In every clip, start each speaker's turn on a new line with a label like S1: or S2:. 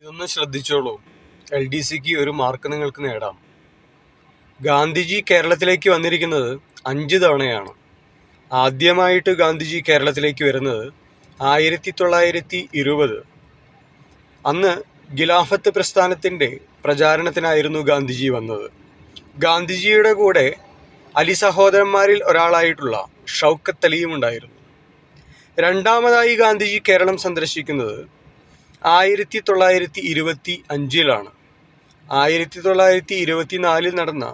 S1: ഇതൊന്ന് ശ്രദ്ധിച്ചോളൂ. LDCക്ക് ഒരു മാർക്ക് നിങ്ങൾക്ക് നേടാം. ഗാന്ധിജി കേരളത്തിലേക്ക് വന്നിരിക്കുന്നത് 5 തവണയാണ്. ആദ്യമായിട്ട് ഗാന്ധിജി കേരളത്തിലേക്ക് വരുന്നത് 1920. അന്ന് ഖിലാഫത്ത് പ്രസ്ഥാനത്തിൻ്റെ പ്രചാരണത്തിനായിരുന്നു ഗാന്ധിജി വന്നത്. ഗാന്ധിജിയുടെ കൂടെ അലി സഹോദരന്മാരിൽ ഒരാളായിട്ടുള്ള ഷൗക്കത്ത് അലിയും ഉണ്ടായിരുന്നു. രണ്ടാമതായി ഗാന്ധിജി കേരളം സന്ദർശിക്കുന്നത് 1925 1924 നടന്ന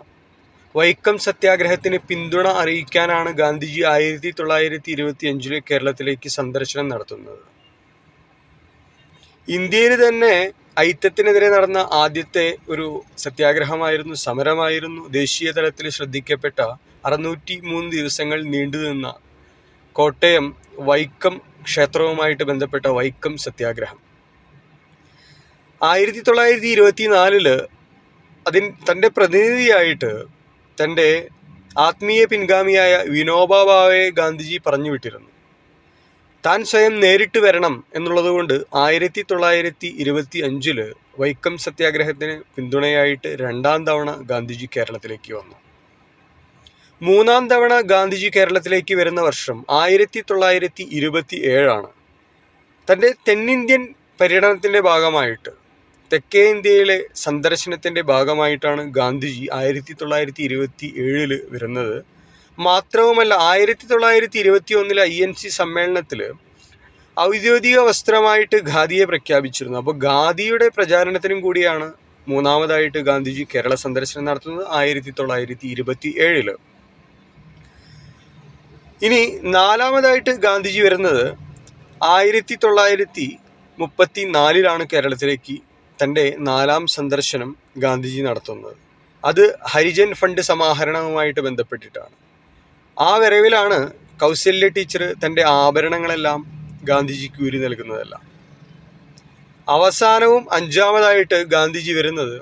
S1: വൈക്കം സത്യാഗ്രഹത്തിന് പിന്തുണ അറിയിക്കാനാണ് ഗാന്ധിജി 1925 കേരളത്തിലേക്ക് സന്ദർശനം നടത്തുന്നത്. ഇന്ത്യയിൽ തന്നെ ഐക്യത്തിനെതിരെ നടന്ന ആദ്യത്തെ ഒരു സത്യാഗ്രഹമായിരുന്നു, സമരമായിരുന്നു. ദേശീയ തലത്തിൽ ശ്രദ്ധിക്കപ്പെട്ട 603 ദിവസങ്ങൾ നീണ്ടുനിന്ന കോട്ടയം വൈക്കം ക്ഷേത്രവുമായിട്ട് ബന്ധപ്പെട്ട വൈക്കം സത്യാഗ്രഹം. 1924 തൻ്റെ പ്രതിനിധിയായിട്ട് തൻ്റെ ആത്മീയ പിൻഗാമിയായ വിനോബ ഭാവെ ഗാന്ധിജി പറഞ്ഞു വിട്ടിരുന്നു. താൻ സ്വയം നേരിട്ട് വരണം എന്നുള്ളതുകൊണ്ട് 1925 വൈക്കം സത്യാഗ്രഹത്തിന് പിന്തുണയായിട്ട് 2ാം തവണ ഗാന്ധിജി കേരളത്തിലേക്ക് വന്നു. 3ാം തവണ ഗാന്ധിജി കേരളത്തിലേക്ക് വരുന്ന വർഷം 1927. തൻ്റെ തെന്നിന്ത്യൻ പര്യടനത്തിൻ്റെ ഭാഗമായിട്ട്, തെക്കേ ഇന്ത്യയിലെ സന്ദർശനത്തിൻ്റെ ഭാഗമായിട്ടാണ് ഗാന്ധിജി 1927 വരുന്നത്. മാത്രവുമല്ല, 1921 INC സമ്മേളനത്തിൽ ഔദ്യോഗിക വസ്ത്രമായിട്ട് ഖാദിയെ പ്രഖ്യാപിച്ചിരുന്നു. അപ്പോൾ ഖാദിയുടെ പ്രചാരണത്തിനും കൂടിയാണ് 3ാമതായിട്ട് ഗാന്ധിജി കേരള സന്ദർശനം നടത്തുന്നത് 1927. ഇനി 4ാമതായിട്ട് ഗാന്ധിജി വരുന്നത് 1934 കേരളത്തിലേക്ക് തൻ്റെ 4ാം സന്ദർശനം ഗാന്ധിജി നടത്തുന്നത്. അത് ഹരിജൻ ഫണ്ട് സമാഹരണവുമായിട്ട് ബന്ധപ്പെട്ടിട്ടാണ്. ആ വരവിലാണ് കൗസല്യ ടീച്ചർ തൻ്റെ ആഭരണങ്ങളെല്ലാം ഗാന്ധിജിക്ക് ഊരി നൽകുന്നതല്ല. അവസാനവും 5ാമതായിട്ട് ഗാന്ധിജി വരുന്നത്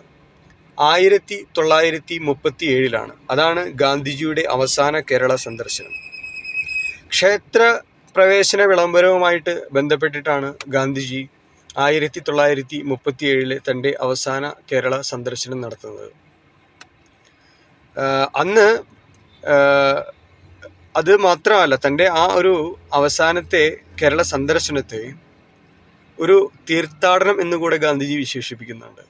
S1: 1937. അതാണ് ഗാന്ധിജിയുടെ അവസാന കേരള സന്ദർശനം. ക്ഷേത്ര പ്രവേശന വിളംബരവുമായിട്ട് ബന്ധപ്പെട്ടിട്ടാണ് ഗാന്ധിജി 1937 തൻ്റെ അവസാന കേരള സന്ദർശനം നടത്തുന്നത്. അന്ന് അത് മാത്രമല്ല, തൻ്റെ ആ ഒരു അവസാനത്തെ കേരള സന്ദർശനത്തെ ഒരു തീർത്ഥാടനം എന്നുകൂടെ ഗാന്ധിജി വിശേഷിപ്പിക്കുന്നുണ്ട്.